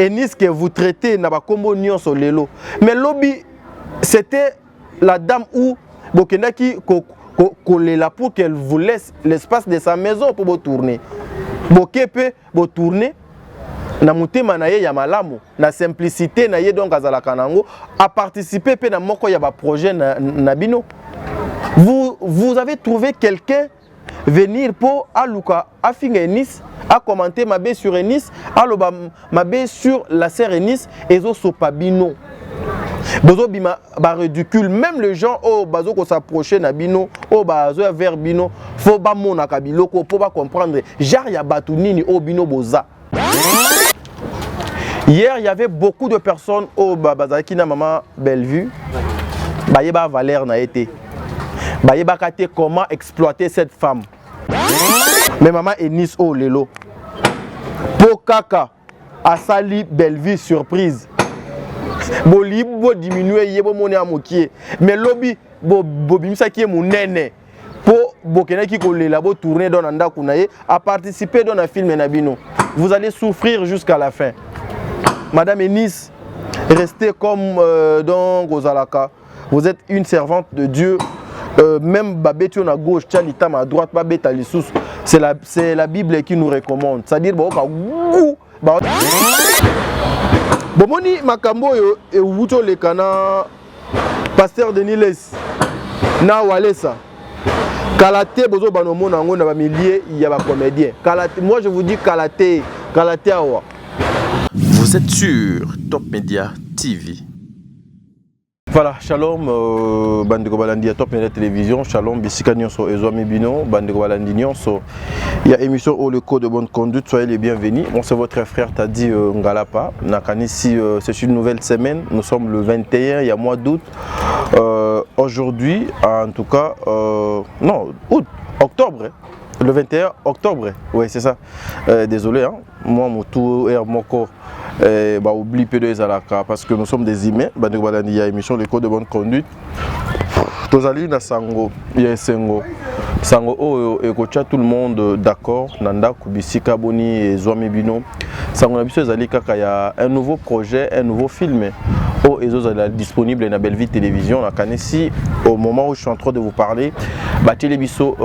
Enis que vous traitez na ba kombo nyonso lelo. Mais lobby c'était la dame où Bokendaki kolela pour qu'elle vous laisse l'espace de sa maison pour vous tourner. Bokepe vous tourner na mutema na ye ya malamu na simplicité na ye donc azala kanango à participer pe na moko ya ba projet na bino. Vous avez trouvé quelqu'un venir pour aluka afinga Enis a commenté ma baie sur Enis, aloba ma baie sur la sœur Enis et zo sopabino. Bozo bima ba ridicule même les gens oh bazo ko s'approcher na bino oh bazo vers bino faut ba mona kabiloko pour pas comprendre genre ya batu nini oh bino boza. Hier il y avait beaucoup de personnes au bazaki na maman Bellevue bayeba Valère na été bayeba kate comment exploiter cette femme. Mais maman Enis oh lelo po kaka asali Bellevue surprise. Boli bo diminuer yebo moni amokie mais lobby bo bimisa ki munene po bokena ki kolela bo tourner dans nda kunaye à participer dans un film na bino. Vous allez souffrir jusqu'à la fin. Madame Enis, restez comme dans Gozalaka. Vous êtes une servante de Dieu. Même Babetio à gauche, Tchalitam à droite, Babeta Lissous. C'est la Bible qui nous recommande. C'est-à-dire Bomoni makambo yo e wuto le kana pasteur Denis Les na walesa kalate bozo banomo nango na ba milliers il y a ba comédien kalate moi je vous dis kalate awa. Vous êtes sur Top Media TV. Voilà, shalom bandeko balandi ya Top Media Télévision, shalom bisika nyonso ezwami bino bandeko balandi nyonso. Il y a émission au le code de bonne conduite, soyez les bienvenus. Bon, c'est votre frère Tadi Ngalapa. Nakanisi, c'est une nouvelle semaine. Nous sommes le 21, il y a mois d'août. Aujourd'hui, en tout cas, non, août, octobre. Le 21 octobre, oui c'est ça. Désolé, hein. Moi mon tour est mon corps. Oublie peu de Zalaka parce que nous sommes des humains. Il y a émission le code de bonne conduite. Tozali na sango, il y a sengo. Sango o ekocha tout le monde d'accord. Nanda kubisika boni et Zwami bino. Sango na biso ezali kaka ya un nouveau projet, un nouveau film. Oh ezo est disponible na Bellevue Télévision. La kanesi au moment où je suis en train de vous parler, bateli biso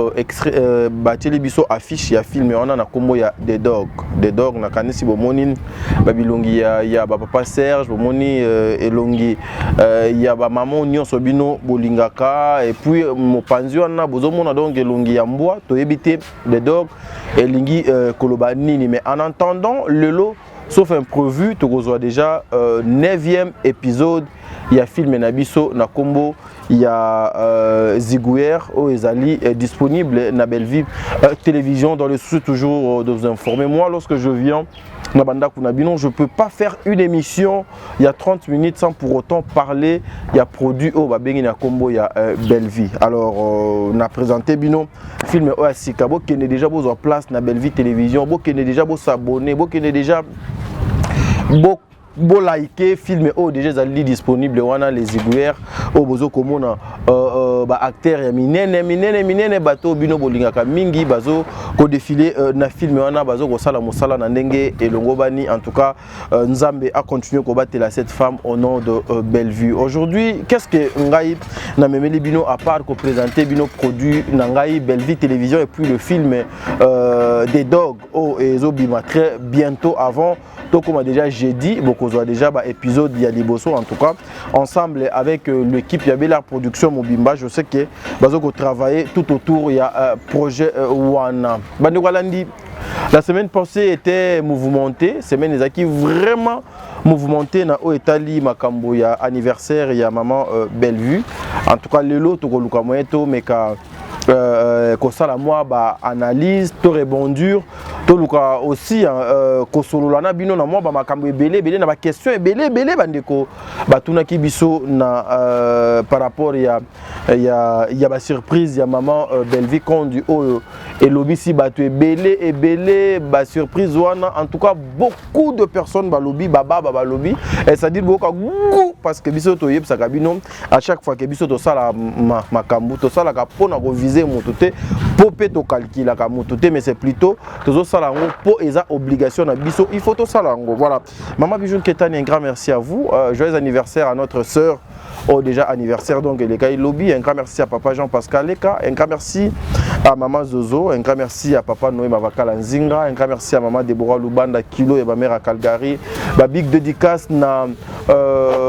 affiche ya film on a na kombo ya The Dog na kanesi bomoni babilongi ya ba papa Serge bomoni elongi ya ba maman nyonso bino bolingaka et puis mopanzi wana bozomona donc elongi ya mbwa toyebite The Dog elingi koloba nini mais en attendant le lot sauf imprévu tu reçois déjà 9e épisode il y a film Nabiso na kombo il y a Zigouer au Ezali disponible na Bellevue Télévision dans le souci toujours de vous informer. Moi lorsque je viens na banda kunabino je peux pas faire une émission il y a 30 minutes sans pour autant parler il y a produit au babengi na kombo il y a Bellevue. Alors na présenté bino film o Asikabo qui est déjà besoin place na Bellevue Télévision, bo qui est déjà beau s'abonner, bo qui est déjà beau liker film oh déjà zali disponible wana les Zigouer au bozo komona ba acteur ya minene bato bino bolingaka mingi bazo ko défiler na film wana bazo ko sala mosala na ndenge elongo bani en tout cas Nzambe a continué ko batela cette femme au nom de Bellevue. Aujourd'hui qu'est-ce que ngai na memeli bino à part ko présenter bino produit na ngai Bellevue Télévision et puis le film des dogs oh ezo bima très bientôt avant donc comme déjà j'ai dit beaucoup déjà bah, épisode il y a Liboso en tout cas ensemble avec l'équipe il y avait la production Mobimba je sais que bazoko travailler tout autour il y a projet Wana Bandewalandi. La semaine passée était mouvementée, semaine ezaki vraiment mouvementée na o etali makambo ya anniversaire il y a maman Bellevue en tout cas lelo to koluka moyeto meka kosala moi ba analyse to rebondir to luka aussi kosololana bino na moi ba makambo ebele na ba question ebele bandeko batunaki biso na par rapport ya ba surprise ya maman Bellevue kondu oyo elobi si bato ebele ba surprise wana en tout cas beaucoup de personnes balobi baba balobi et ça dit boka parce que biso to yebsaka bino à chaque fois que biso to sala makambo to sala ka pona ko viser mototé popé to calculer ka mototé mais c'est plutôt to salango pour esa obligation na biso il faut to salango voilà maman Bijou Ketani un grand merci à vous joyeux anniversaire à notre sœur déjà anniversaire donc les gars lobby un grand merci à papa Jean-Pascal Leka un grand merci à maman Zozo un grand merci à papa Noé Mavakala Nzinga un grand merci à maman Deborah Lubanda Kilo et ma mère à Calgary ba big dédicace na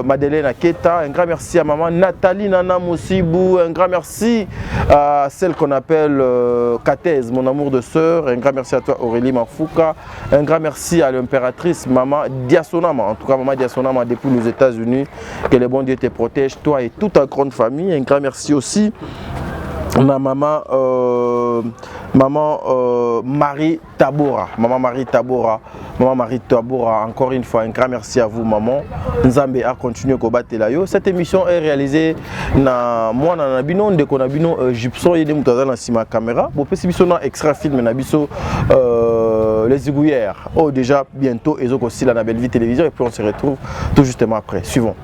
Madeleine Aketa un grand merci à maman Nathalie Nana Moussibou un grand merci à celle qu'on appelle Katez mon amour de sœur un grand merci à toi Aurélie Mafouka un grand merci à l'impératrice maman Diasonama en tout cas maman Diasonama depuis les États-Unis que le bon Dieu te protège toi et toute ta grande famille un grand merci aussi à maman Marie Tabora encore une fois un grand merci à vous maman Nzambe a continué à combattre la yo cette émission est réalisée na moi na bino ndeko na bino Gibson yede mutaza na sima caméra bo pesi biso na extra film na biso les Igouillères déjà bientôt ezoko aussi la Belle Vie télévision et puis on se retrouve tout justement après suivons.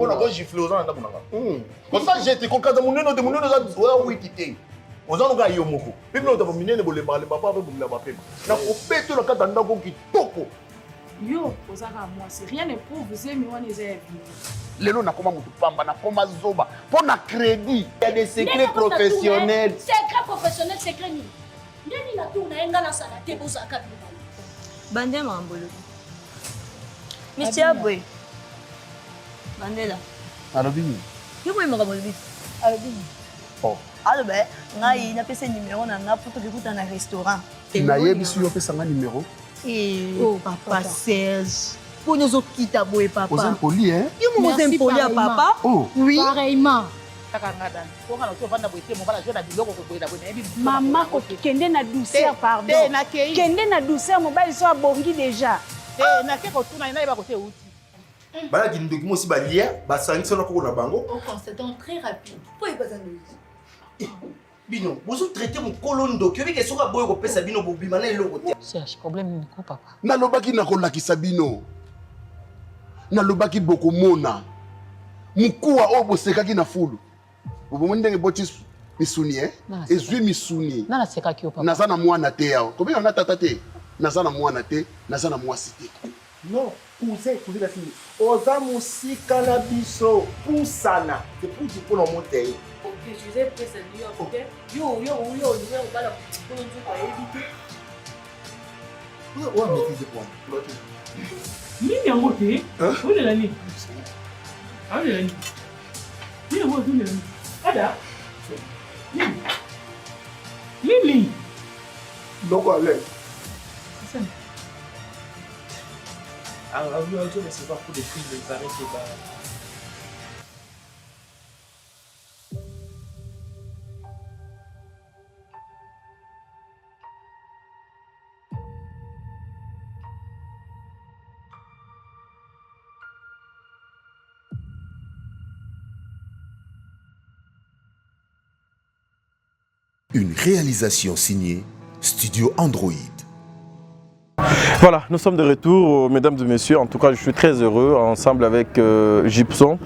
On a giflé aux gens comme ça j'ai été conquête de mon nom de mon nom oui quitter aux gens ont eu moko puis nous avons miné le parler papa avec la papa na ko pété le cadre ndako ki toko yo ozaka moi c'est rien ne prouve c'est mais on les a vu lelo na koma mutu pamba na koma zoba pour na crédit il y a des secrets professionnels secret ni ndeni na tu na enga na sala te bozaka bande mambolo Monsieur Boy Mandela. Alobini. Qui vous aimez le Alobini. Oh. Alors ben, ngai na pesa numéro na nga pour que kuta na restaurant. Na yebi su yo pesa nga numéro. Oh papa Serge. Pour nous autres qui t'a boy papa. Vous êtes poli hein? Vous nous aimez poli à papa? Oh. Oui. Pareillement. Maman kende na douceur pardon. Kende na douceur mobile so abongi déjà. Na ke ko tuna ina ba côté outi. Bala qui nous document aussi balia, ba sanction na ko na bango. Au constatant très rapide. Pourquoi pas nous? Bino, vous traitez mon colonne doc, yobi ke soka boy ko pesa bino bobima na eloko te. Cherche problème ni ko papa. Na lobaki na ko lakisa bino. Na lobaki boko mona. Mukuwa obo sekaki na fulu. Bobo ndenge boti misuni ezwi misuni. Na sekaki o papa. Naza na mwana te yao. Combien on a tata te? Naza na mwana te, naza na mwasi te. Non, cousin la fille. Oza musika na biso, pusana. C'est pour dire pour le monter. Ok, je vous ai pris ce New York, ok? Yo, on va la pour éviter. On va maîtriser pour moi. Mimi amote, on est l'année. Ah, on est l'année. Mimi amote, on est l'année. Ada. Mimi. Donc, allez. Alors, on va recevoir pour des filles, il paraît que c'est pas. Une réalisation signée Studio Android. Voilà, nous sommes de retour, mesdames et messieurs. En tout cas, je suis très heureux ensemble avec Gibson.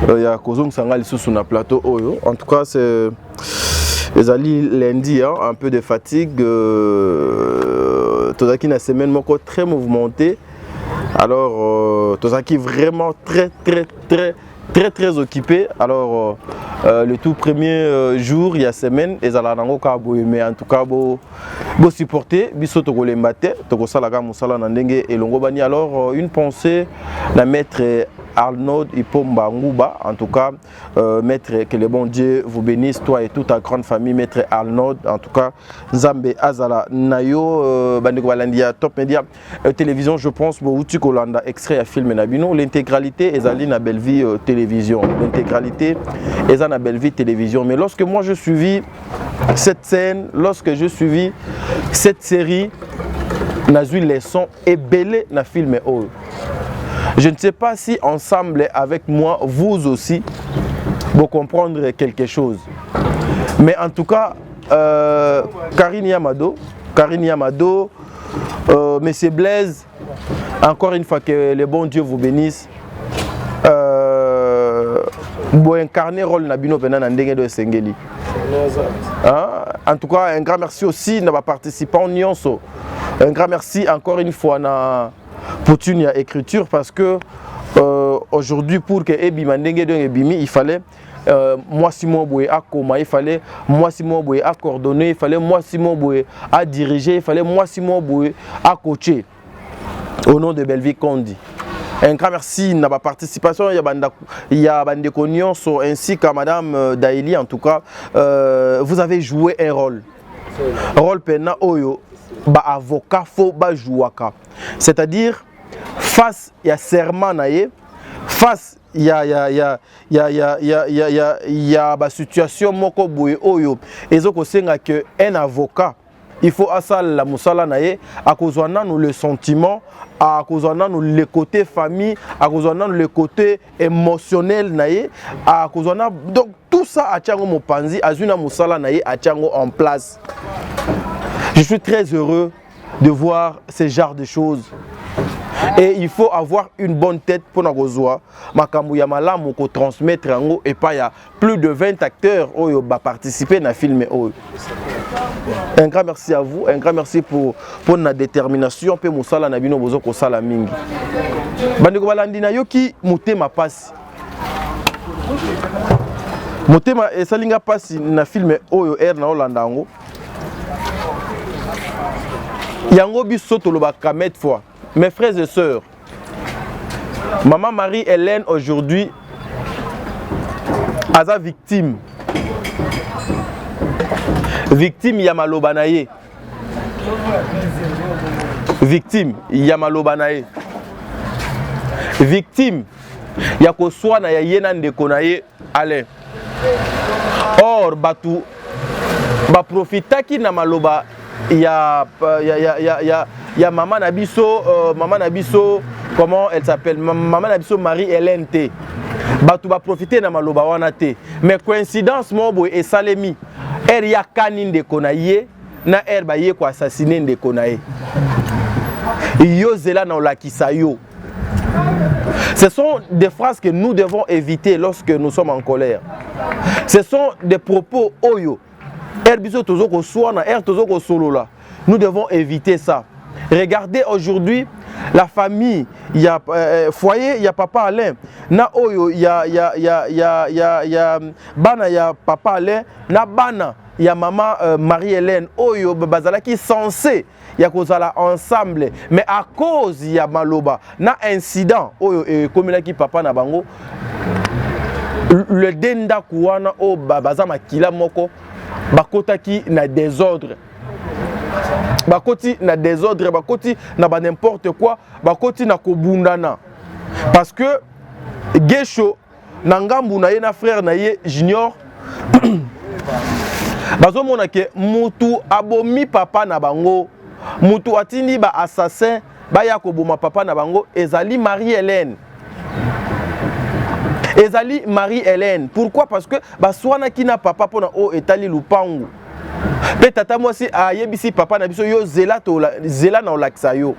Il y a Kozong Sangal sur le plateau. En tout cas, c'est lundi, hein, un peu de fatigue. tozaki na semaine moko très mouvementée. Alors tozaki vraiment très occupé. Alors le tout premier jour, il y a semaine, et mais en tout cas, bo supporter, biso toko lembate, toko salaga musala nandenge et longobani. Alors une pensée la maître Arnaud Ipomba Ngouba, en tout cas, maître, que le bon Dieu vous bénisse, toi et toute ta grande famille, maître Arnaud, en tout cas, Zambé Azala Nayo, Bandeko Balandia, Top Media, télévision, je pense, Bouti Kolanda, extrait à film Nabino, l'intégralité est allée à Belleville télévision, l'intégralité est à Belleville télévision. Mais lorsque moi je suivis cette scène, lorsque je suivis cette série, n'a eu les sons et belé na film oh. Je ne sais pas si ensemble avec moi, vous aussi, vous comprendre quelque chose. Mais en tout cas, Karine Yamado, Monsieur Blaise, encore une fois que le bon Dieu vous bénisse. Vous incarnez rôle Nabino venant de Sengeli. En tout cas, un grand merci aussi à nos participants Nyonso. Un grand merci encore une fois pour une écriture parce que aujourd'hui pour que Ebi Mandenge de Ebimi, il fallait moi Simon Boué à coma, il fallait moi Simon Boué à coordonner, il fallait moi Simon Boué à diriger, il fallait moi Simon Boué à coacher. Au nom de Belleville Kondi. Un grand merci à ma participation, il y a Bandeko Nyonso ainsi qu'à Madame Daïli en tout cas. Vous avez joué un rôle. Rôle pena oyo. Ba avocat fo ba jouaka, c'est-à-dire face ya serment naie, face ya ba situation moko boye oyo ezoko senga que un avocat il faut asal la musala naie à cause nous le sentiment, à cause nous le côté famille, à cause nous le côté émotionnel naie, à cause donc tout ça a tiango mopanzi azuna musala naie a tiango en place. Je suis très heureux de voir ce genre de choses. Et il faut avoir une bonne tête pour nous makambu ya malamu ko transmettre ngo et pas il y a plus de 20 acteurs qui ont participé dans le film. Un grand merci à vous, un grand merci pour la détermination pe musala na bino bozo ko sala mingi. Bandeko balandina yoki mutema pasi. Mutema esalinga pasi na film oyo air na Holanda ngo. Yango biso tolobaka maintes fois. Mes frères et sœurs, maman Marie-Hélène aujourd'hui aza victime. Victime Yamalobanaye. Victime Yamalobanaye. Victime Yakoswana ya yena ndekonaye Alain. Or batu ba profitaki na maloba ya maman Nabiso, comment elle s'appelle, maman Nabiso Marie-Hélène T. Batu va profiter na maloba wana te. Mais coïncidence mobo et salemi. Er ya kanin de konaye na er ba ye ko assassiner de konaye. Yo zela na olakisa yo. Ce sont des phrases que nous devons éviter lorsque nous sommes en colère. Ce sont des propos oyo. Nous devons éviter ça. Regardez aujourd'hui la famille, il y a foyer, il y a papa Alain. Na oyo il y a bana il y a papa Alain, na bana il y a maman Marie-Hélène oyo bazala qui censé il y a kozala ensemble mais à cause il y a maloba na incident oyo comme là qui papa na bango le denda kuwana o bazama kila moko bakotaki na désordre. Bakoti na désordre, bakoti na ba n'importe quoi, bakoti na kobundana. Parce que Gesho na ngambu na ye na frère na ye Junior bazo mona ke mutu abomi papa na bango, mutu atindi ba assassin ba ya koboma papa na bango ezali Marie-Hélène. Ezali Marie-Hélène. Pourquoi? Parce que baswana ki na papa pona o etali lupangu. Pe tata moi si ayebisi papa na biso yo zela na olakisa yo.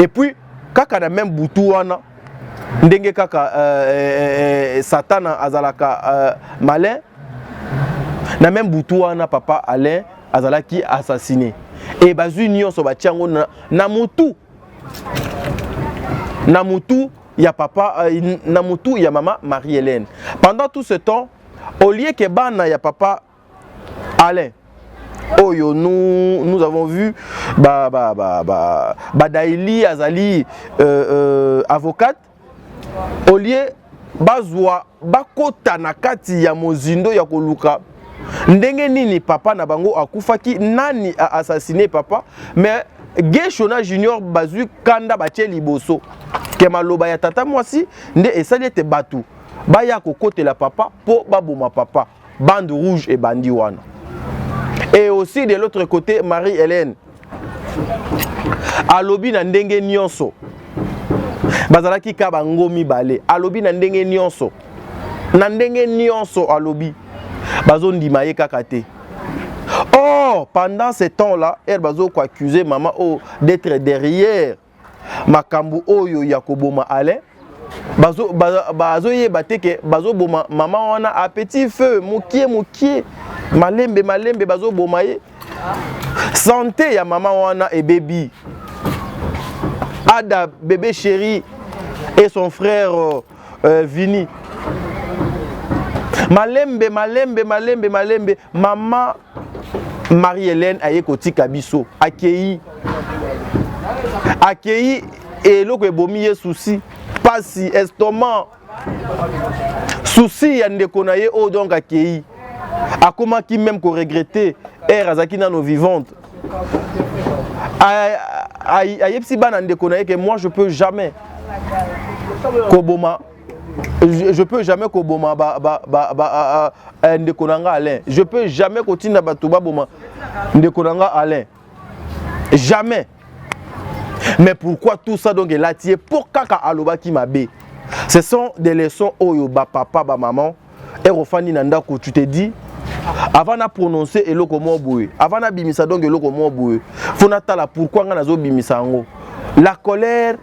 Et puis kaka na même butu wana ndenge kaka Satan azalaka malin na même butu wana papa Alain azalaki assassiné. et bazui nyonso batiango na mutu ya papa na mutu ya maman Marie-Hélène. Pendant tout ce temps, au lieu que bana ya papa Alain, oyo nous avons vu Daili Azali avocate, au lieu bazwa bakota na kati ya mozindo ya koluka ndenge nini papa na bango akufaki, nani a assassiné papa, mais Geshona Junior bazui kanda batie liboso ke maloba ya tata mwasi nde esali ete batu baya kokotela papa po baboma papa, bande rouge et bandi wana. Et aussi de l'autre côté, Marie-Hélène alobi na ndenge nyonso bazalaki ka bango mibale, alobi na ndenge nyonso alobi bazondima ye kaka te. Or pendant ce temps-là, elle bazo ko accuser maman d'être derrière makambu oyo ya koboma Alain. Bazo yeba te ke bazo boma maman wana a petit feu, mukie malembe bazo boma ye. Santé ya maman wana et baby Ada bébé chéri et son frère Vini. Malembe maman Marie-Hélène aye kotika biso akei et loko ebomi ye souci pasi estomac souci ya ndeko na ye o donc akei akoma ki même ko regretter azaki nano vivante ayepsi bana ndeko na ye que moi je peux jamais koboma ndeko nanga Alain, je peux jamais kotina batu baboma ndeko nanga Alain, jamais. Mais pourquoi tout ça donc est attiré pour kaka aloba ki mabe? Ce sont des leçons oyo ba papa ba maman et rofani nanda ko tu te dis avant na prononcer eloko mo boye, avant na bimisa donc eloko mo boye, fona tala pourquoi nga nazo bimisa ngo. La colère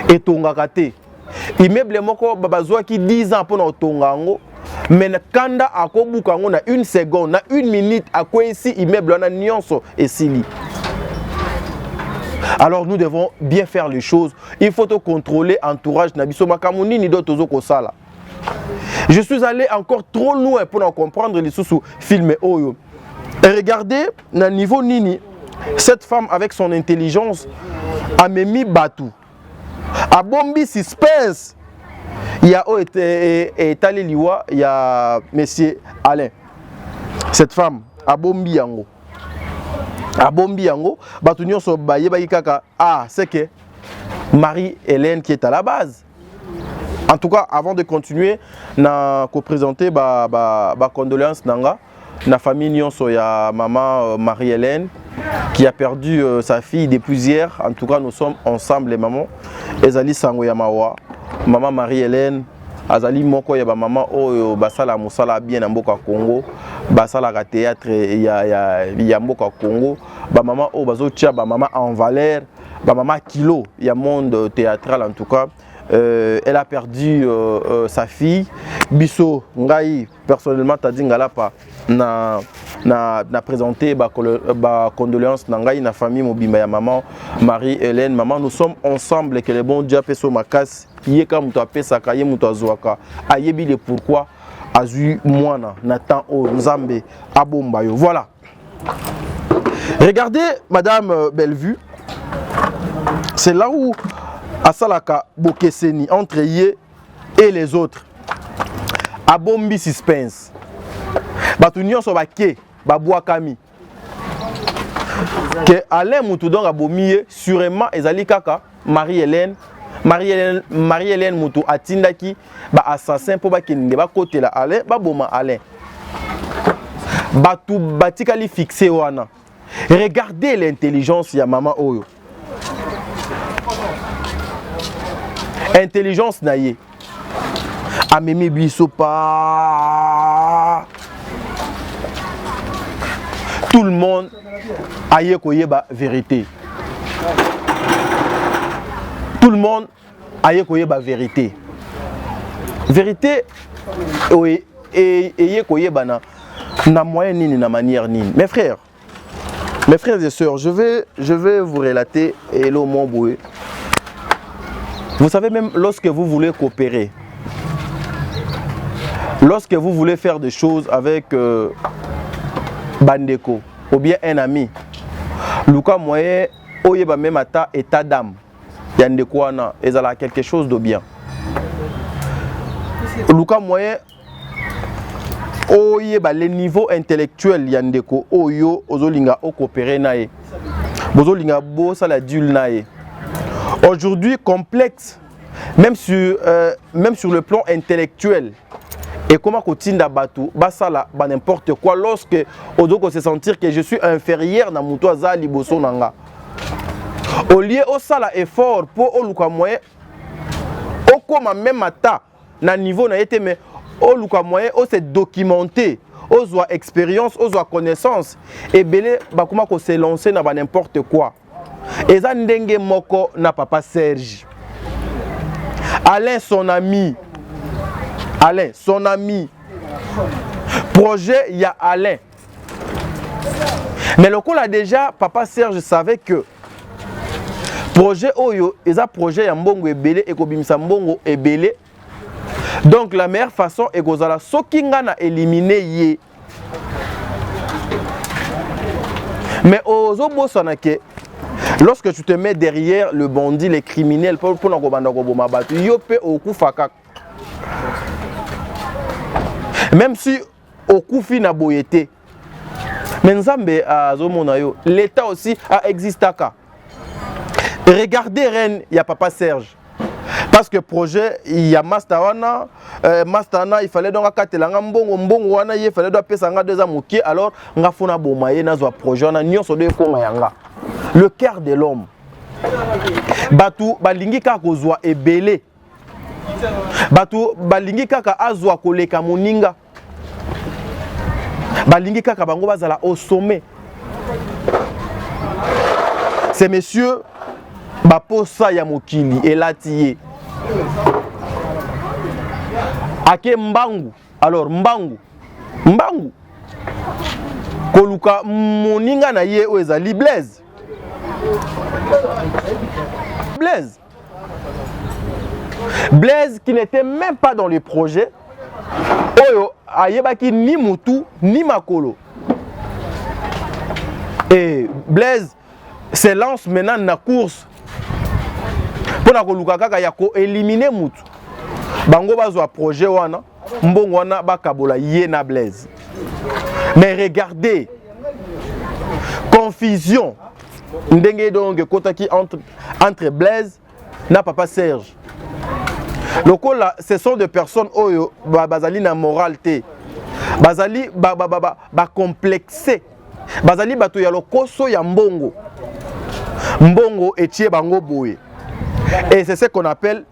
est tongaka te. Immeuble moko babazwa ki 10 ans pour otongango, mais kanda akobuka ngo na 1 seconde, na 1 minute akwesi immeuble na nyonso esili. Alors nous devons bien faire les choses. Il faut contrôler entourage na biso makamuni ni do tozo kosala. Je suis allé encore trop loin pour en comprendre les sous film oyo. Et regardez na niveau nini cette femme avec son intelligence a mis Batou. A bombi suspense. Il y a étalé liwa, il y a monsieur Alain. Cette femme a bombi yango. A bombi yango, Batou nyonso baye ba kaka c'est que Marie-Hélène qui est à la base. En tout cas, avant de continuer, na ko présenter ba condoléances nanga na famille nyonso ya maman Marie-Hélène qui a perdu sa fille depuis hier. En tout cas, nous sommes ensemble les mamans. Ezali sango ya mawa, maman Marie-Hélène, azali moko ya ba maman oyo basala musala bien na mboka Congo, basala ka théâtre ya mboka Congo, ba maman o bazo tia ba maman en valeur, ba maman kilo ya monde théâtral en tout cas. Elle a perdu sa fille. Biso ngai personnellement tadi ngala pa na présenté ba condoléances ngai na famille mobimba ya maman Marie-Hélène. Maman, nous sommes ensemble que le bon Dieu peso makas yeka muto apesa ka ye muto azwaka ayebi le pourquoi azu mwana na temps o nzambe abomba yo. Voilà. Regardez madame Bellevue. C'est là où Asalaka Bokeseni entre Yé et les autres. Abombi suspense. Batunion so bake babwa kami. Que Alain Moutoudon abomiye sûrement ezali kaka Marie-Hélène Moutou atindaki ba assassin po bakende ba côté la Alain ba boma Alain. Batu batikali fixé wana. Regardez l'intelligence ya maman oyo. Intelligence naïe. Amemi biso pa. Tout le monde aye koyeba vérité. Tout le monde aye koyeba vérité. Vérité et koyeba na moyen nini na manière nini. Mes frères, Mes frères et sœurs, je vais vous relater Hello mon boué. Vous savez, même lorsque vous voulez coopérer, lorsque vous voulez faire des choses avec Bandeko ou bien un ami, Luka moyen oyeba même ata état d'âme, Yandeko wana ezala quelque chose de bien. Luka moyen oyeba le niveau intellectuel Yandeko oyo ozolinga o coopérer nae, bozolinga bo sala dul nae. Aujourd'hui complexe, même sur le plan intellectuel. Et comment continue batu basala ba n'importe quoi lorsque odoko se sentir que je suis inférieur na muto za liboso nanga. Au lieu au sala effort pour oluka moyen au koma même ata na niveau na été mais oluka moyen au se documenter, au soit expérience, au soit connaissance et belé ba comment ko se lancer na ba n'importe quoi. Et ça ndenge moko na papa Serge. Alain son ami. Alain, son ami. Projet, il y a Alain. Mais le coup là déjà, papa Serge savait que projet Oyo, et ça projet ya mbongo ebele et kobimisa mbongo ebele. Donc la meilleure façon est que la sokinga na éliminer ye. Mais aux obossanake, lorsque tu te mets derrière le bandit, les criminels, pour yope oku fakak. Même si okufi na boyete, mais nzambe a zomona yo, l'État aussi a existaka. Regardez Rennes, il y a papa Serge. Parce que projet, il y a Masterana, Masterana, il fallait donc akatelanga mbongo wana, il fallait donc pesanga deux amuki, alors nga fona bomaye na zo projet wana nyonso de ko mayanga. Le cœur de l'homme. Batu balingi ka kozwa ebele. Batu balingi kaka azwa koleka moninga. Balingi kaka bango bazala au sommet. Ces messieurs baposa ya mokili elatiye. Ake mbangu. Alors mbangu. Mbangu. Koluka moninga na ye o ezali Blaise. Blaise. Blaise qui n'était même pas dans le projet. Oyo ayebaki ni mutu ni makolo. Et Blaise se lance maintenant dans la course pour na koluka kaka ya ko éliminer mutu. Bango bazwa projet wana, mbongo wana bakabola ye na Blaise. Mais regardez, confusion ndenge donc kotaki entre Blaise na papa Serge. Loko là, ce sont des personnes oyo bazali na moralité. Bazali ba complexé. Bazali bato ya lokoso ya mbongo. Mbongo etie bango boye. Et c'est ce qu'on appelle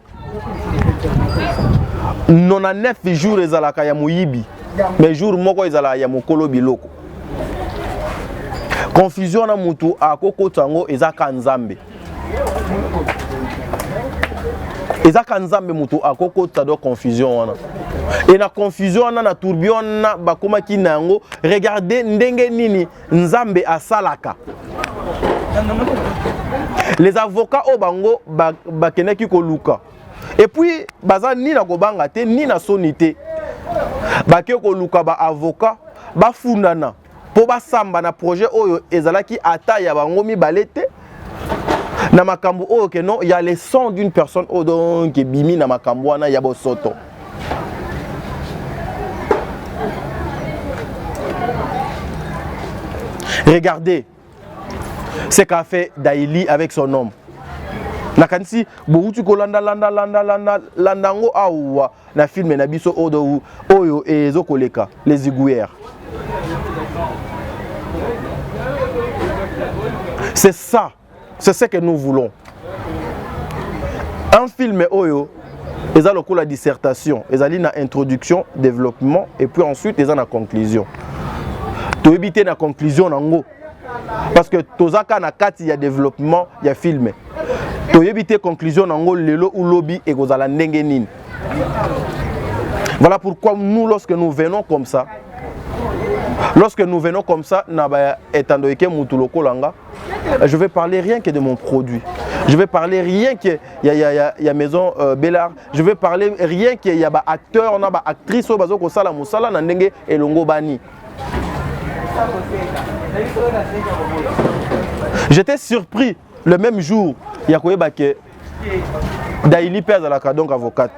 99 jours ezalaka ya muyibi. Mais jour moko ezala ya mokolo biloko. Confusion na mutu akoko tango ezaka nzambe. Ezaka nzambe mutu akoko tado confusion wana. Et na confusion wana na tourbillon na bakoma kinango, regardez ndenge nini nzambe asalaka. Les avocats au bango bakeneki koluka. Et puis baza ni na kobanga te ni na sonité. Bake koluka ba avocat ba fundana po ba samba na projet oyo ezalaki ata ya bango mibalete. Na makambo oyo ke non, il y a les sons d'une personne au donc bimi na makambo wana ya bosoto. Regardez ce qu'a fait Daïli avec son homme. Nakansi boutu ko landango awa na film na biso odo oyo ezokoleka les Ziguières. C'est ça. C'est ce que nous voulons. Un film oyo, ils ont la dissertation, ils ont la introduction, développement, et puis ensuite ils ont la conclusion. Tu éviter la conclusion nango, parce que tozaka na kati ya développement, il y a film. Tu éviter la conclusion nango lelo ou lobby et gozala ndenge nini. Voilà pourquoi nous, lorsque nous venons comme ça, Lorsque nous venons comme ça, je vais parler rien que de mon produit. Je vais parler rien que y a maison Bellard. Je vais parler rien que y a acteur, on a actrice, ko sala musala na ndenge elongo bani. J'étais surpris le même jour, il y a quoi que Daily pèse à la donc avocate.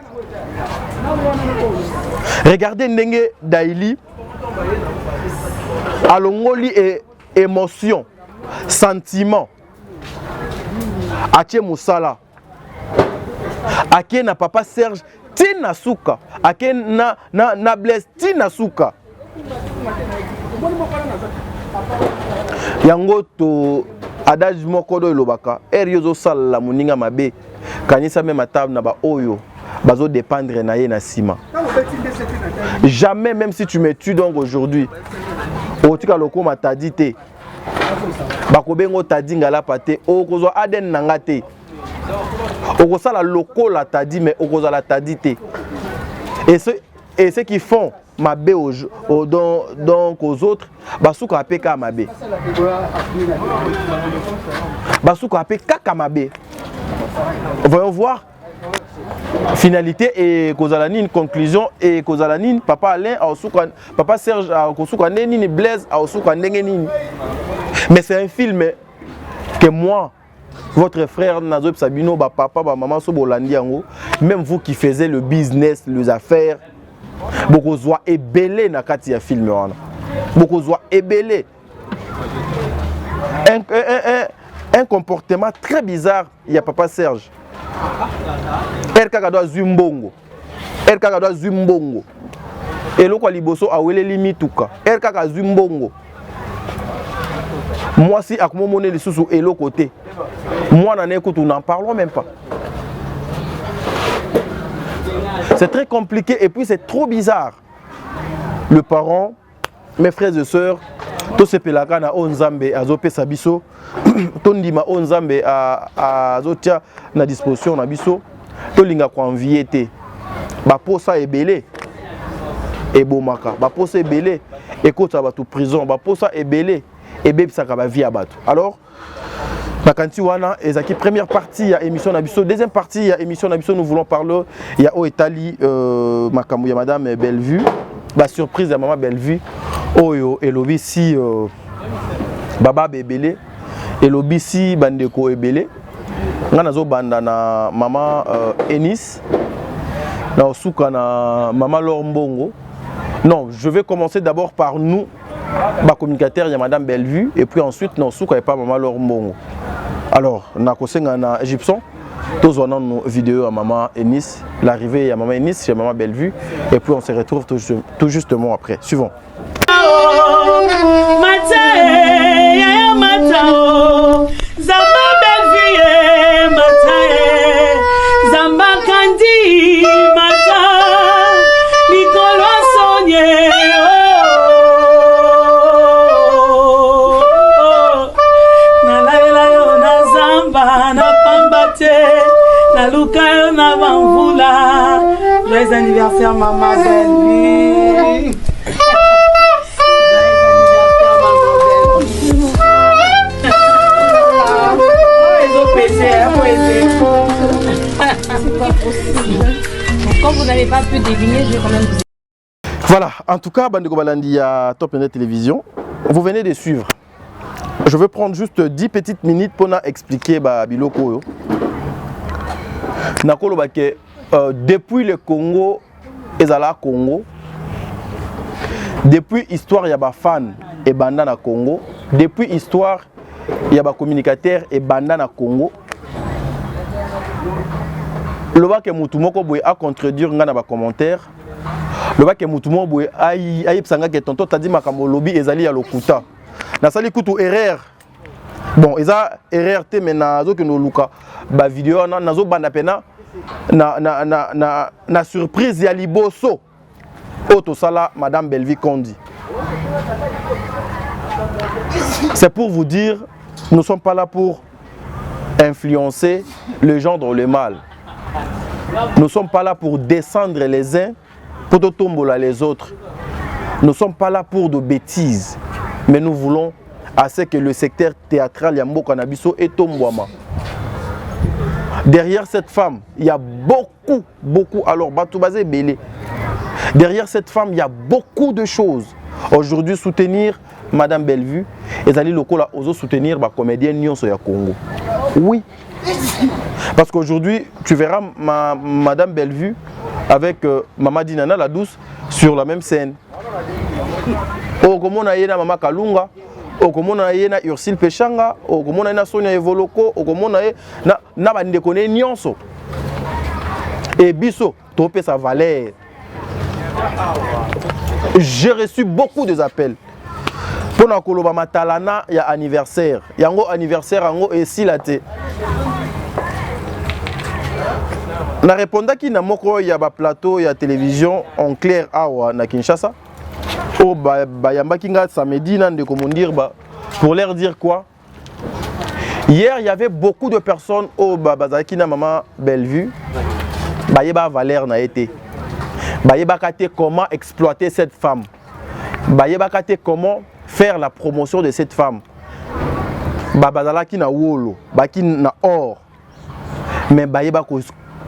Regardez ndenge Daily alongoli et émotion, sentiment. Atie Moussala. Ake na papa Serge Tina Souka. Ake na Blaise Tina Souka. Yango to adage moko do lobaka. Eriozo sala muninga mabe. Kanisa même table na ba oyo. Bazo dépendre na ye na sima. Jamais, même si tu me tues donc aujourd'hui. Otika loko matadite. Bakobengo tadi ngala pate. Okozwa aden nangate. Okosala loko la tadi mais okozala tadite. Et ceux qui font mabe donc aux autres, basuka apeka mabe. Basuka apeka mabe. Voyons voir. Finalité et Kozalani, une conclusion et Kozalani, papa Alain, papa Serge, Neni, Blaise, Neni. Mais c'est un film que moi, votre frère Nazo Sabino, papa, maman Sobolandi, même vous qui faisiez le business, les affaires, beaucoup zoa ébélé na kati ya film wana. Beaucoup zoa ébélé. Un comportement très bizarre, il y a papa Serge. Elkaka doit zumbongo. Elkaka doit zumbongo. Et le quoi liboso a wele limituka. Elkaka zumbongo. Moi si ak momone les sous et l'autre côté. Moi n'en écoute, nous n'en parlons même pas. C'est très compliqué et puis c'est trop bizarre. Le parent, mes frères et sœurs, tout ce pelaka na onzambe azope sabiso, tondima onzambe a azotia na disposition na biso, to linga kwa enviété. Ba posa ebele e bomaka, ba posa ebele e kota ba tu prison, ba posa ebele e bebisaka ba vie abatu. Alors na kanti wana ezaki première partie ya émission na biso, deuxième partie ya émission na biso nous voulons parler ya o etali makambo ya madame Bellevue, ba surprise ya maman Bellevue. Oyo elobi si baba bebele elobi si bandeko ebele nga nazo banda na mama Enis na osuka na mama Laure Mbongo. Non, je vais commencer d'abord par nous ba communicateur ya madame Bellevue et puis ensuite na osuka et pas mama Laure Mbongo. Alors na kosenga na Egyptien tous on a nos vidéos à maman Enis, l'arrivée à maman Enis chez maman Bellevue et puis on se retrouve tout justement après. Suivons. Joyeux anniversaire maman Bellevue. Quand vous n'avez pas pu deviner, je vais quand même vous... Voilà, en tout cas, Bandeko Balandi à Top Net Télévision, vous venez de suivre. Je vais prendre juste 10 petites minutes pour expliquer Biloko. Depuis le Congo, Ezala Congo, depuis l'histoire, il y a des fans et bandana Congo, depuis l'histoire, il y a des communicateurs et bandana Congo. Le bas que Moutoumoko boue a contredire dans les commentaires. Le bas que Moutoumoko boue a psanga que tonton t'a dit makamo lobby ezali ya lokuta. Na sali kutu erreur. Bon, eza erreur te mais na zo que no luka ba vidéo na zo banda pena na surprise ya liboso. Auto sala madame Bellevue Kondi. C'est pour vous dire, nous ne sommes pas là pour influencer les gens dans le mal. Nous ne sommes pas là pour descendre les uns, pour tomber les autres. Nous ne sommes pas là pour de bêtises, mais nous voulons à ce que le secteur théâtral Yambo Kanabiso et Tombouama. Derrière cette femme, il y a beaucoup, alors Batoubazé Belé. Derrière cette femme, il y a beaucoup de choses. Aujourd'hui, soutenir Madame Bellevue, et Zali Lokola oso soutenir la comédienne Nyonso ya Congo. Oui. Parce qu'aujourd'hui, tu verras Madame Bellevue avec Mama Dinana la douce sur la même scène. Oh, comme on a yéna Mama Kalunga, oh, comme on a yéna Ursile Pechanga, oh, comme on a yéna Sonia Evoloko, oh, comme on a yéna Nabandekone Nyonso. Et Bisso, topé sa valeur. J'ai reçu beaucoup d'appels. Pour na koloba matalana, il y a anniversaire. Il y a un anniversaire et si la té. Na réponda ki na moko ya ba plateau ya télévision en clair awa na Kinshasa. Oh ba yamba kinga samedi nan de comment dire ba pour leur dire quoi. Hier il y avait beaucoup de personnes au bazaki na maman Bellevue. Ba yeba Valère na été. Ba yeba kate comment exploiter cette femme. Ba yeba kate comment faire la promotion de cette femme. Ba bazalaki na wolo, ba ki na or. Mais ba yeba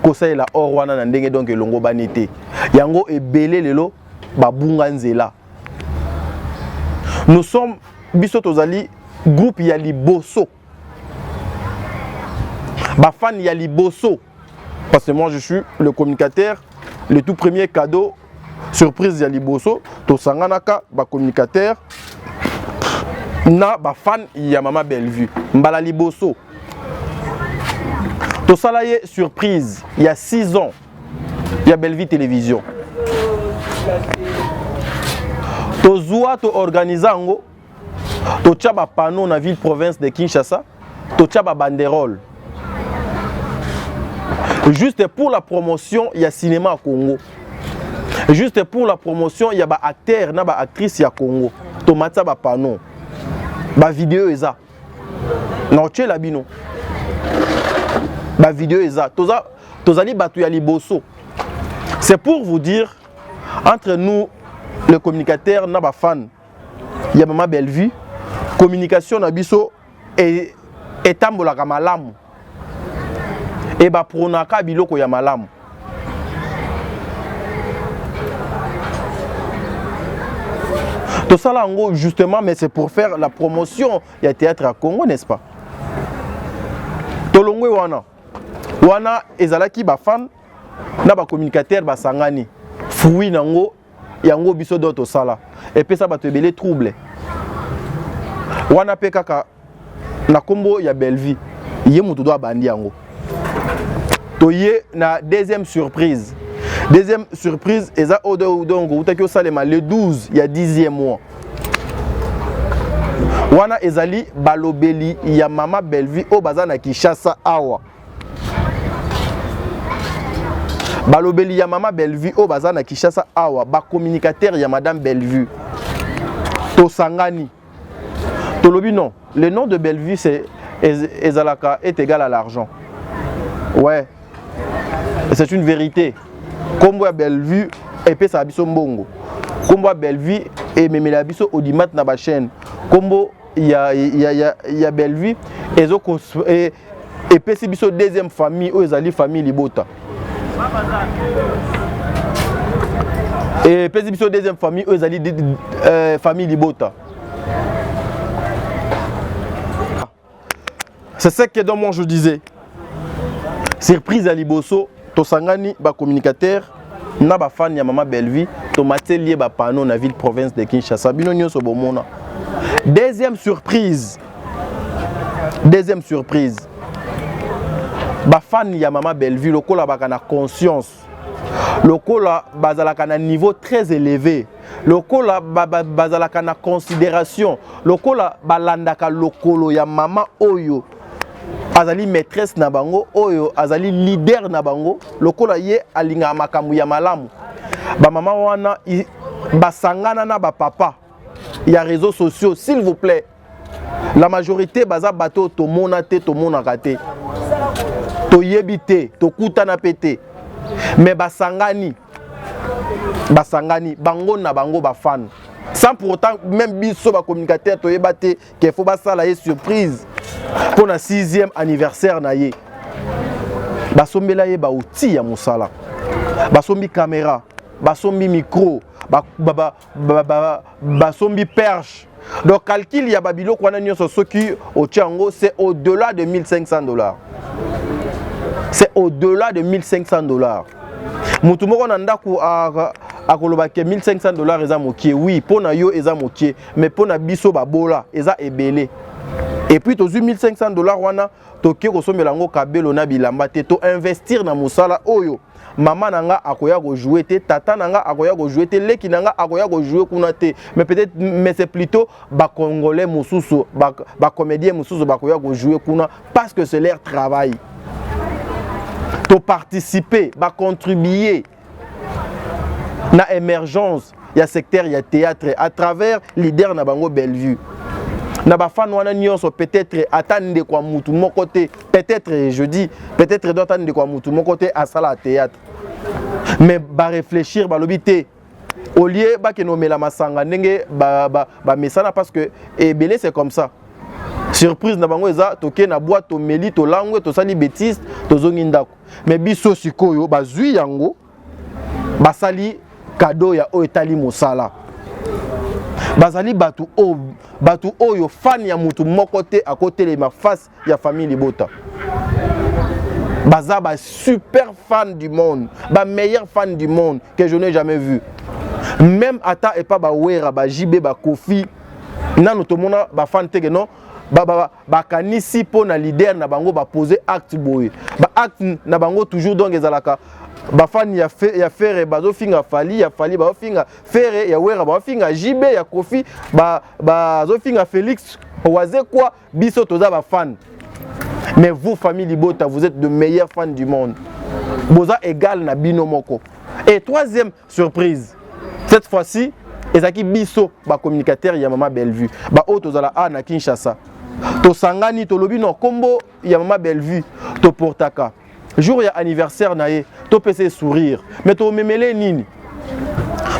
conseil la or wana na ndenge donc elongo banité. Yango ebele lelo ba bunga nzela. Nous sommes biso tozali groupe ya liboso. Ba fan ya liboso. Parce que moi je suis le communicateur, le tout premier cadeau surprise ya liboso to sanganaka ba communicateur na ba fan ya Mama Bellevue. Mbala liboso. To salaye surprise, il y a 6 ans, il y a Bellevue Télévision. To zoua to organizango, to tchaba panneau na ville province de Kinshasa, to tchaba banderole. Juste pour la promotion, il y a cinéma à Congo. Juste pour la promotion, il y a ba acteur na ba actrice à Congo. To matsa ba panneau. Ba vidéo eza. Na oche la bino. Ba vidéo eza. Tozali batu ya liboso. C'est pour vous dire, entre nous, le communicateur na ba fan, il y a Mama Bellevue, communication na biso et tambolaka malamu. Et ba pronaka biloko ya malamu. Tout ça là en gros justement, mais c'est pour faire la promotion il y a théâtre à Congo, n'est-ce pas? Tolongwe wana ezalaki ba fan na ba communicateur ba sangani. Fruit nango yango biso d'auto sala. Et puis ça ba te belé trouble. Wana pe kaka na kombo ya Bellevue. Yé mutu doit bandi yango. Toye na deuxième surprise. Deuxième surprise, eza odongo utaki osalema le 12 il y a 10e mois. Wana ezali balobeli ya Mama Bellevue o bazana Kinshasa awa. Balobeli ya Mama Bellevue o bazana Kinshasa awa, ba communicateur ya Madame Bellevue. Tosangani. Tolobi non, le nom de Bellevue c'est ezalaka est égal à l'argent. Ouais. C'est une vérité. Comme à Bellevue et puis ça biso mbongo. Comme à Bellevue et même la biso audimat na ba chaîne. Comme il y a Bellevue et puis c'est biso deuxième famille ou ezali famille Libota. Et puis c'est biso deuxième famille ou ezali famille Libota. C'est ce que dans moi je disais. Surprise à Liboso. Tosangani ba communicateur na ba fan ya Mama Bellevue to matelier ba panneau na ville province de Kinshasa bino nyonso bomona. Deuxième surprise ba fan ya Mama Bellevue lokola baka na conscience, lokola bazalaka na niveau très élevé, lokola bazalaka na considération, lokola balandaka lokolo ya mama oyo azali maîtresse na bango oyo azali leader na bango lokola ye alinga makambu ya malamu ba mama wana basangana na ba papa ya réseaux sociaux s'il vous plaît. La majorité baza bato to mona te to mona raté to yebité to kutana pété mais basangani basangani bango na bango ba fan sans pour autant même biso ba communicateur to yebate qu'il faut ba sala ye surprise pour na 6e anniversaire na ye basombela ye ba outil ya musala basombi caméra basombi micro basombi perche. Donc calcul ya babilo kwa nanyo soki au Tchango c'est au-delà de $1,500. C'est au-delà de $1,500. Mutu moko na ndaku akoloba ke $1,500 eza mokie. Oui, pona yo eza mokie, mais pona biso babola eza ebele. Et puis to $1,500 wana toke kosombela ngo kabelo na bilamba te to investir na musala oyo. Maman nanga akoya go jouer te, tata nanga akoya go jouer te, leki nanga akoya go jouer kuna te. Mais peut-être mais c'est plutôt ba congolais mususu, ba comédien mususu bakoya go jouer kuna parce que c'est leur travail. To participer, ba contribuer na émergence, ya secteur ya théâtre à travers leader na bango Bellevue. Na ba fan wana nyonso peut-être attendre kwa mutu mon côté, peut-être je dis peut-être doit attendre kwa mutu mon côté à sala théâtre. Mais ba réfléchir ba lobité au lieu ba ke nomela masanga ndenge ba mesana parce que ebele c'est comme ça. Surprise na bango eza toke na boîte to meli to langwe to sali bêtise to zongi ndako. Mais biso sikoyo bazui yango basali cadeau ya o etali mosala. Bazali batu oyo fan ya mutu moko te à côté de ma face ya famille Libota. Baza ba super fan du monde, ba meilleur fan du monde que je n'ai jamais vu. Même ata et pas ba wera ba JB ba Kofi nanu to mona ba fan te non ba kanisi po na leader na bango ba poser acte boy. Ba acte na bango toujours donc ezalaka ba fan ya faire bazo finga fali ya fali ba finga faire ya wera ba finga JB ya Kofi ba zo finga Félix waze quoi biso toza ba fan. Mais vous famille Libota vous êtes de meilleurs fans du monde. Boza égal na bino moko. Et troisième surprise. Cette fois-ci ezaki biso ba communicateur ya Mama Bellevue. Ba o tozala a na Kinshasa. To sangani to lobi no kombo ya Mama Bellevue to portaka. Jour ya anniversaire na ye to pese sourire. Mais to memele nini?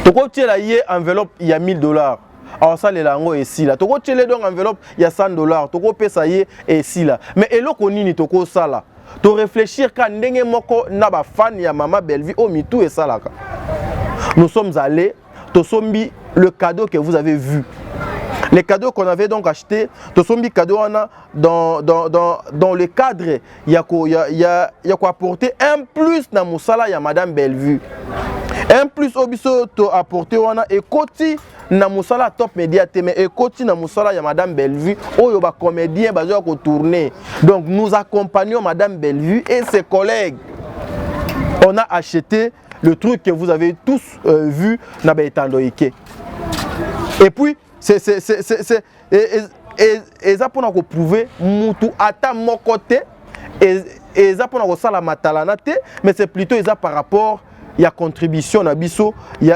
To ko tiela ye enveloppe ya $1,000. Alors ça les lango et si là. To ko tiele donc enveloppe ya $100. To ko pesa ye et si là. Mais eloko nini to ko sala? To réfléchir ka ndenge moko na ba fan ya Mama Bellevue o mitu et salaka. Nous sommes allés to sombi le cadeau que vous avez vu. Les cadeaux qu'on avait donc achetés, to sombi cadeau dans le cadre il y a quoi apporter un plus na musala ya Madame Bellevue. Un plus obiso to apporter wana et koti na musala top média te mais et koti na musala ya Madame Bellevue oyo ba comédien bazo ko tourner. Donc nous accompagnons Madame Bellevue et ses collègues. On a acheté le truc que vous avez tous vu na Betandoike. Et puis c'est ça pour nous prouver mutu ata mon côté et ça pour nous sala matalana te mais c'est plutôt ça par rapport il y a contribution na biso il y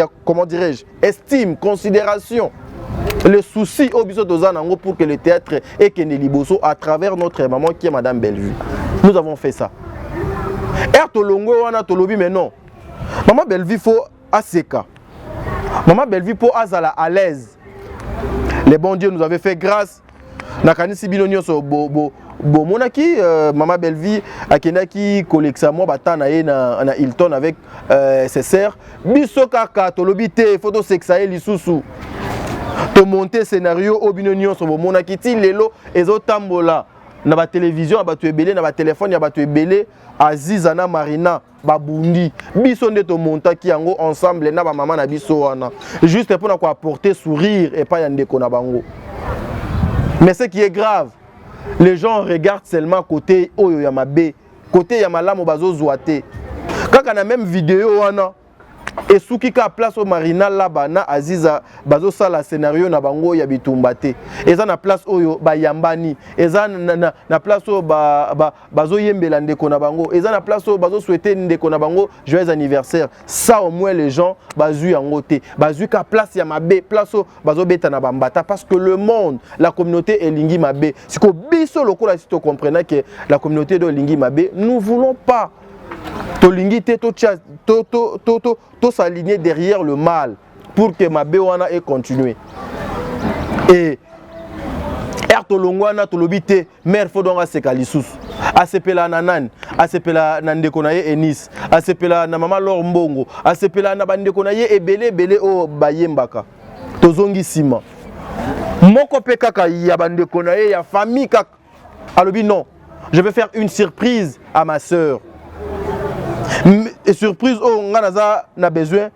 a comment dirais-je estime considération le souci au biso dozanango pour que le théâtre et que Liboso à travers notre maman qui est Madame Bellevue. Nous avons fait ça. Et tolongo wana tolobi mais non. Maman Bellevue faut aseka. Maman Bellevue pour azala à l'aise. Les bons dieux nous avaient fait grâce. Nakanisi binonyo so bo monaki Maman Bellevue akenaki collection moi batana ye na Hilton avec ses sœurs. Biso kaka tolobi te photo sexae lisusu. To monter scénario au binonyo so bo monaki ti lelo ezotambola na ba télévision na ba to ebele na ba téléphone ya ba to ebele Aziza na Marina babundi biso nde to montaki yango ensemble na ba maman na biso wana juste pour na ko apporter sourire et pas yande ko na bango. Mais ce qui est grave, les gens regardent seulement côté oyo ya mabe, côté ya malamu bazo zoate. Kaka na même vidéo wana et souki ka place au Marina là-bas na Aziza bazo sala scénario na bango ya bitumbate. Eza na place oyo ba yambani, eza na place oyo bazo yembela ndeko na bango, eza na place oyo bazo souhaiter ndeko na bango joyeux anniversaire. Ça au moins les gens bazu yango te. Bazu ka place ya mabe, place oyo bazo beta na bambata parce que le monde, la communauté elingi mabe. Siko biso lokola si to comprenez que la communauté de elingi mabe, nous voulons pas tolingi te to s'aligner derrière le mal pour que ma béwana ait continué. Et Ertolongwana tolobite mère fodonga sekalisus. Asepela nanan, asepela nandeko na ye Enis, asepela na mama Lor Mbongo, asepela na bandeko na ye ebele o bayembaka. Tozongi sima. Moko pe kaka ya bandeko na ye ya famille kaka. Alobi non, je vais faire une surprise à ma sœur. Et surprise oh nganaza na besoin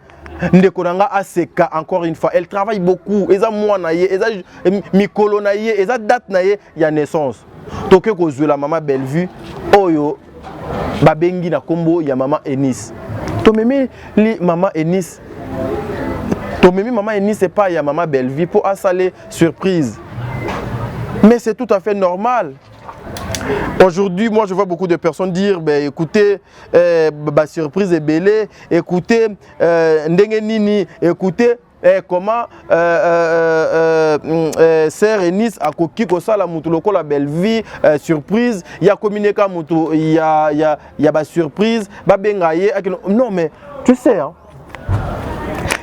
ndeko nanga aseka encore une fois. Elle travaille beaucoup. Eza moi na ye, eza mikolo na ye, eza date na ye ya naissance. Toke kozwe la maman Bellevue oyo babengi na kombo ya maman Enis. Tomemi li maman Enis. Tomemi maman Enis c'est pas ya maman Bellevue pour assaler surprise. Mais c'est tout à fait normal. Aujourd'hui, moi je vois beaucoup de personnes dire ben, écoutez, surprise est belée, écoutez, ndenge nini, écoutez, comment Sœur Enis a koki kosala mutu lokola Bellevue surprise, il y a communiqué mutu, il y a ba surprise, ba bengaye, non mais tu sais, hein,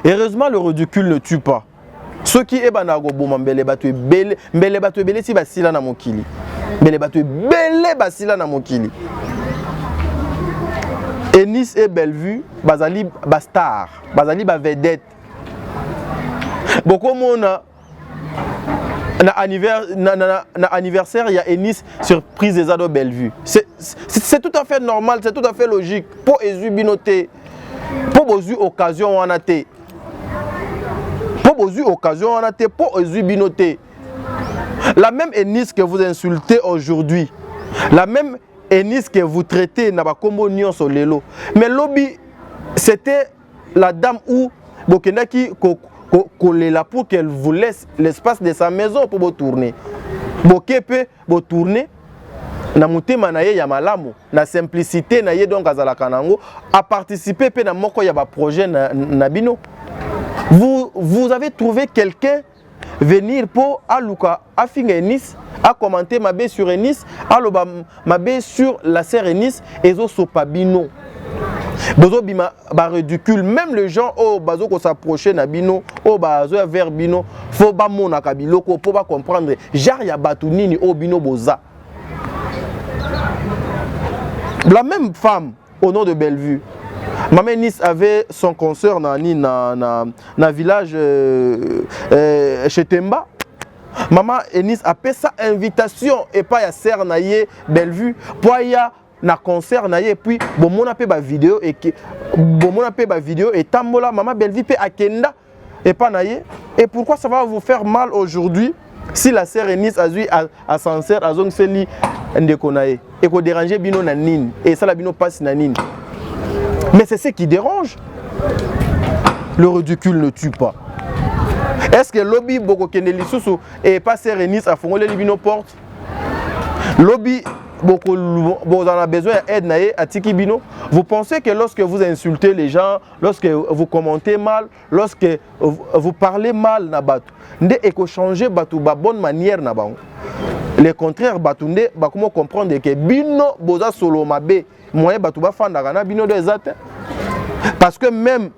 heureusement le ridicule ne tue pas. Ceux qui ebanago boma mbele batu ebele si basila na mokili. Mbele batu ebele basila na mokili. Enis et Bellevue bazali bastar, bazali ba vedette. Beaucoup mona na anniversaire il y a Enis surprise des ados Bellevue. C'est tout à fait normal, c'est tout à fait logique. Pour ezu binoté, pour bozu occasion on a té. Pour bozu occasion on a té, pour ezu binoté. La même Enis que vous insultez aujourd'hui, la même Enis que vous traitez na ba kombo nyonso lelo. Mais lobby c'était la dame où Bokendaki kolela pour qu'elle vous laisse l'espace de sa maison pour vous tourner. Bokepe vous tourner na mutema na ye ya malamu, na simplicité na ye donc azalaka nango, a participer pe na moko ya ba projet na bino. Vous avez trouvé quelqu'un venir pour aluka afinga Enis, a commenter ma baie sur Enis, aloba ma baie sur la sœur Enis et zo sopabino. Bozo bima ba ridicule, même les gens oh bazo ko s'approcher na bino, oh bazo vers bino, faut ba mona kabiloko pour ba comprendre. Genre ya batu nini oh bino boza. La même femme au nom de Bellevue. Maman Enis avait son concert na village chez Temba. Maman Enis a fait sa invitation et pas ya sœur na ye Bellevue pour ya na concert na ye puis bon mon appel ba vidéo et tambola maman Bellevue pe akenda et pas na ye. Et pourquoi ça va vous faire mal aujourd'hui si la sœur Enis a sincère a zong seli ndeko na ye et ko déranger bino na nine et ça la bino passe na nine. Mais c'est ce qui dérange. Le ridicule ne tue pas. Est-ce que lobby boko kendeli susu et pas sœur Enis a fongolé libino porte? Lobby beaucoup en a besoin d'aide à Tiki Bino. Vous pensez que lorsque vous insultez les gens, lorsque vous commentez mal, lorsque vous parlez mal na batu, ndé eko changer batu ba bonne manière na bango. Le contraire batu ndé ba comment comprendre que bino boza solo mabe moyen batu ba fanda kana bino de zate. Parce que même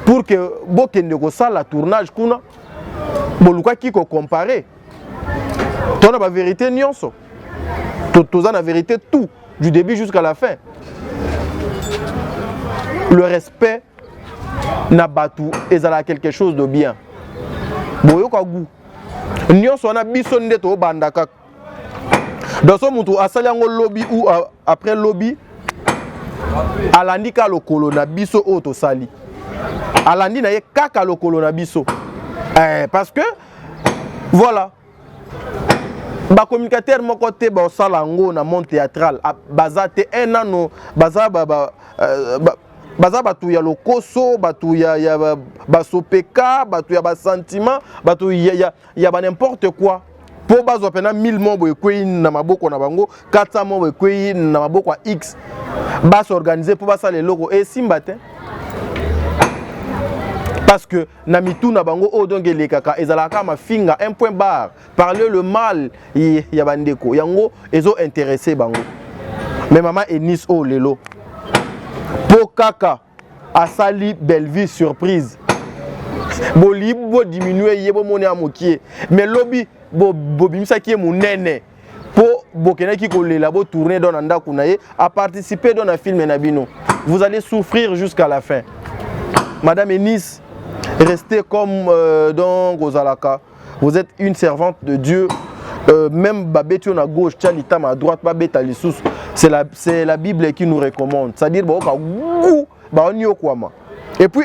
pour que bokende ko sala tournage kuna boluka ki ko comparer. Tona ba vérité nyonso. Toza la vérité tout, du début jusqu'à la fin. Le respect n'a batu et ça a quelque chose de bien. Boyoka gu. Nyon so na biso ndeto bandaka. Dans son mutu asali ngo lobby ou après lobby alandika lokolo na biso auto sali. Alandi na ye kaka lokolo na biso. Parce que voilà. Ba communicateur mon côté ba salango na monde théâtral bazate un an baza baza batu ya lokoso batu ya basopeka batu ya ba sentiment batu ya ba n'importe quoi pour bazo pena 1000 mots boy na maboko na bango 400 mots boy na maboko X ba s'organiser pour ba sala loko et simbate. Parce que Namitu Nabango Odonge Lekaka ezalaka ma finga un point barre parler le mal ya bandeko yango ezo intéressé bango. Mais maman Enis o lelo Po kaka asali Belleville surprise. Boli bo diminuer yebo moni amokie. Mais lobby bo bimisa ki munene. Po bokena ki kolela bo tourner dans nanda kunaye à participer dans un film nabino. Vous allez souffrir jusqu'à la fin. Madame Eunice, restez comme dans Rosalaka. Vous êtes une servante de Dieu. Même Babetio à gauche, Tchalitam à droite, Babeta Lissous. C'est la Bible qui nous recommande. C'est-à-dire, et puis,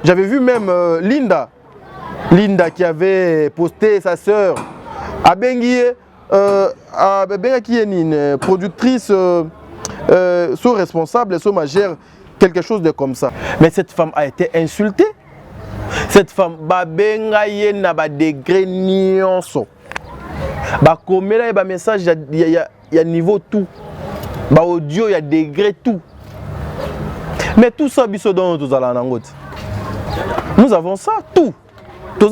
j'avais vu même Linda qui avait posté sa sœur. Abengie, qui est une productrice, son responsable, son majeur, quelque chose de comme ça. Mais cette femme a été insultée. Cette femme, Babengaye n'a pas degré nyonso. Comme là, il y a message, il y a niveau tout. Audio, il y a degré tout. Mais tout ça, nous avons ça, tout. Tout.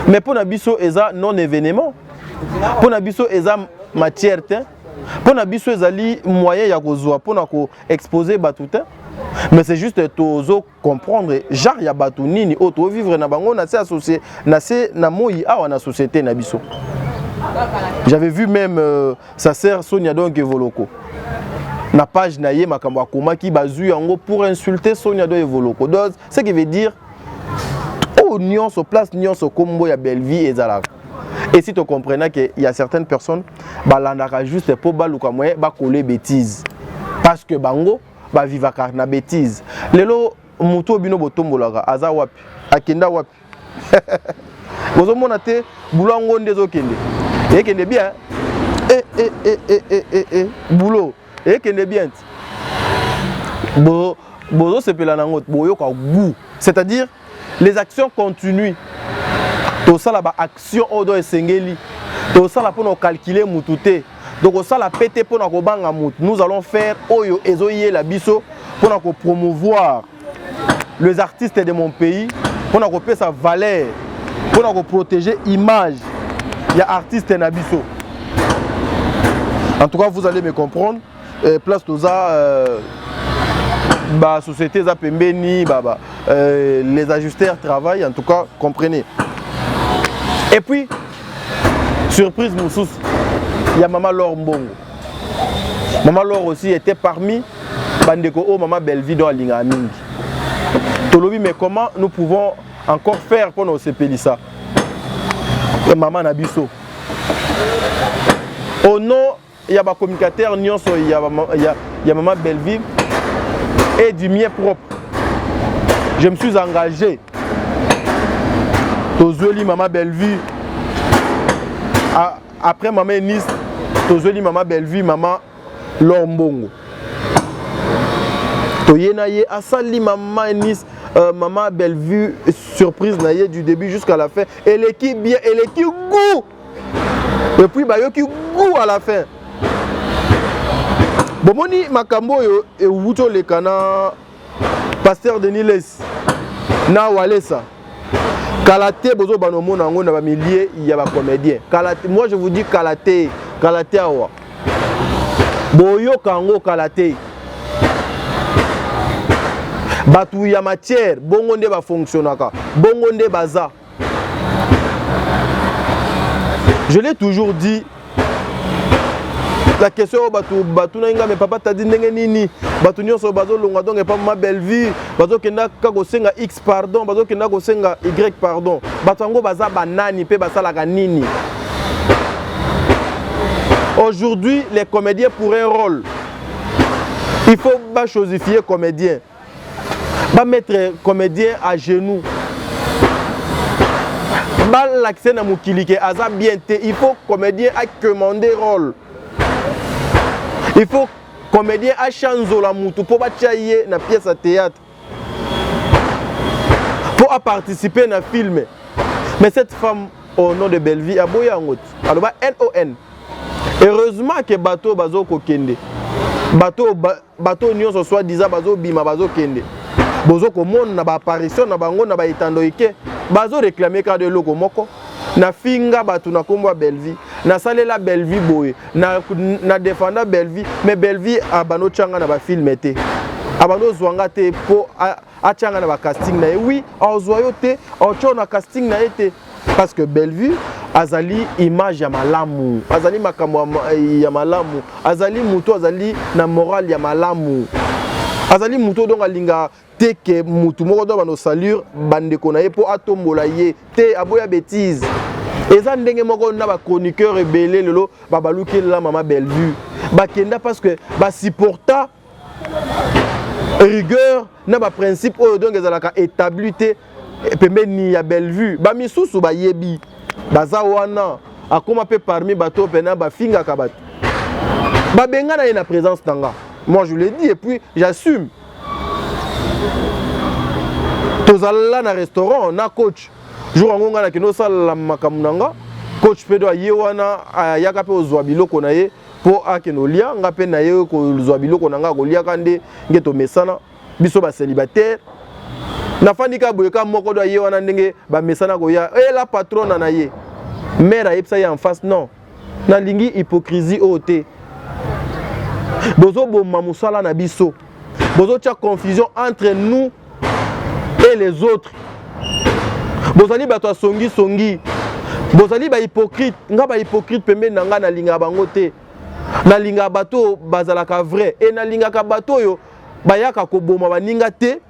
Mais pour Nabiso, il y a non-événement. Pour Nabiso, il y a matière. Pour Nabiso, il y a moyen pour exposer Batoutin. Mais c'est juste tozo comprendre genre ya batu nini auto vivre na bango na associé na moi awa na société na biso. J'avais vu même sa sœur Sonia donc Evoloko. Na page na ye makambo akoma ki bazu yango pour insulter Sonia do Evoloko. Donc ce qui veut dire oh nyonso place nyonso kombo ya Belleville et Zalak. Et si tu comprenais que il y a certaines personnes balandaka juste pour baluka moyen ba coller bêtises parce que bango ba vivaka na bêtise. Lelo muto bino botombolaka aza wapi akenda wapi. Bozo mona te bulango ndezo kende. Ekende bien. Boulot. Ekende bien. Bozo sepela nango boyo ka goût. C'est-à-dire les actions continuent. To sala ba action odo esengeli. To sala pour nous calculer mututé. Donc ça la pété pour nous banga mout. Nous allons faire oyo ezoye la biso pour nous promouvoir les artistes de mon pays, pour nous payer sa valeur, pour nous protéger l'image des artistes na biso. En tout cas, vous allez me comprendre. Place tout ça, la société za pembeni, les ajusteurs travaillent. En tout cas, comprenez. Et puis, surprise Moussous. Il y a Maman Laure Mbongo. Maman Laure aussi était parmi Bandeko O Maman Belleville dans Linga Mingi. Tolobi, mais comment nous pouvons encore faire pour nous séparer ça? Maman Nabiso. Au nom, il y a un communicateur, il y a Maman Belleville et du mien propre. Je me suis engagé. Tozoli Maman Belleville. Après Maman Eunice. Tozoli Maman Belleville, Maman Lombongo. Toyenaye asali Maman Eunice, Maman Belleville, surprise naye du début jusqu'à la fin. Elle est qui bien, elle est qui goût. Et puis bayo qui goût à la fin. Bomoni makambo yo e wuto le kana pasteur Denis Les na walesa. Kalaté bozo banomo nango na ba milliers il y a ba comédien. Kalaté, moi je vous dis Kalaté awa. Boyo kango Kalaté. Batu ya matière, bongo nde ba fonctionnaka. Bongo nde baza. Je l'ai toujours dit. La question batu na mais papa t'a dit ndenge nini batu nyonso bazo longa donc pas ma Belleville bazo kenda ka ko senga x pardon bazo kenda ko senga y pardon batu ngo baza banani pe basala ka nini. Aujourd'hui les comédiens pour un rôle il faut pas chosifier comédien, pas mettre comédien à genoux, pas l'accès na mukili ke aza bien té, il faut comédien à commander rôle. Il faut comédien à chanzo la moutou pour batailler na pièce à théâtre, pour participer na film. Mais cette femme au nom de Belleville a boya ngot. Alors NON. Heureusement que bateau bazo kokende. Bateau nyonso soit disant bazo bima bazo kende. Bozo ko mon na ba apparition na bango na ba itando ike. Bazo réclamer ka de loko moko. Na finga batu na kombo Belleville. na salela Bellevue boye na défendre Bellevue mais Bellevue abano changa na ba film été abano zwanga te po a changa na ba casting na oui ozwayo te ocho na casting na été parce que Bellevue azali image ya malamu azali makambo ya malamu azali muto azali na morale ya malamu azali muto donc alinga te ke mutu moko do bano salure bandeko na ye po atombola ye te aboya bêtise eza ndenge moko na ba chroniqueur rebelle lelo babaluki la mama Bellevue bakenda parce que ba supporta rigueur na ba principe oyo donc ezalaka établi te pembeni ya Bellevue ba misusu ba yebi baza wana akoma pe parmi bato pena ba finga kabat ba benga na ye na présence tanga. Moi je l'ai dit et puis j'assume. Tozala na restaurant na coach jour ngonga na kino sala makamunanga coach pedo yewana ayaka pe ozwa biloko na ye po akenolia nga pe na ye ko ozwa biloko nanga kolia kande ngeto mesana biso ba célibataire na fandika boyeka moko do yewana ndenge ba mesana ko ya la patronne na ye mère ayepsa ya en face non na lingi hypocrisie ote bozo boma musala na biso bozo tia confusion entre nous et les autres bozali bato songi songi bozali ba hypocrite nga ba hypocrite pembe nanga na linga bango te na linga bato bazalaka vrai et na linga ka bato yo bayaka ko boma baninga te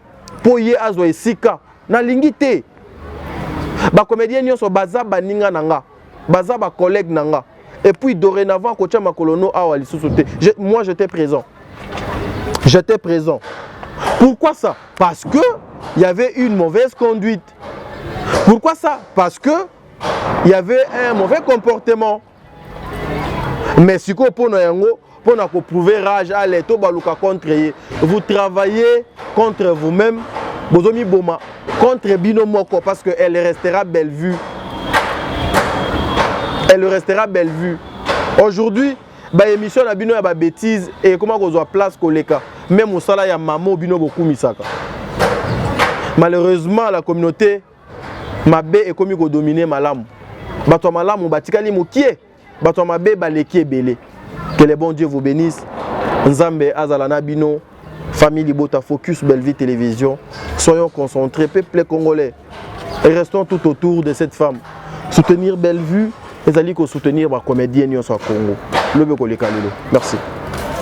po ye azwa esika na lingi te ba comédien nyonso baza baninga nanga baza ba collègue nanga et puis dorénavant kocha makolono awa lisusu te moi j'étais présent pourquoi ça parce que il y avait une mauvaise conduite. Pourquoi ça? Parce que il y avait un mauvais comportement. Mais si vous pour prouver rage à l'éto baluka contre vous travaillez contre vous-même, bozomi boma contre binomoko parce que elle restera Bellevue. Elle restera Bellevue. Aujourd'hui, ba émission na bino ya ba bêtise et comment qu'on soit place koleka. Même au sala ya mamo bino beaucoup misaka. Malheureusement, la communauté mabe est comme dominé malamu. Bato malamu batikali mokie, bato mabe baleki ebele. Que le bon Dieu vous bénisse. Nzambe azalana bino, famille Libota Focus Bellevue Télévision. Soyons concentrés, peuple congolais. Et restons tout autour de cette femme. Soutenir Bellevue, les alliés soutenir la comédienne au Congo. Le Beko le Kalelo. Merci.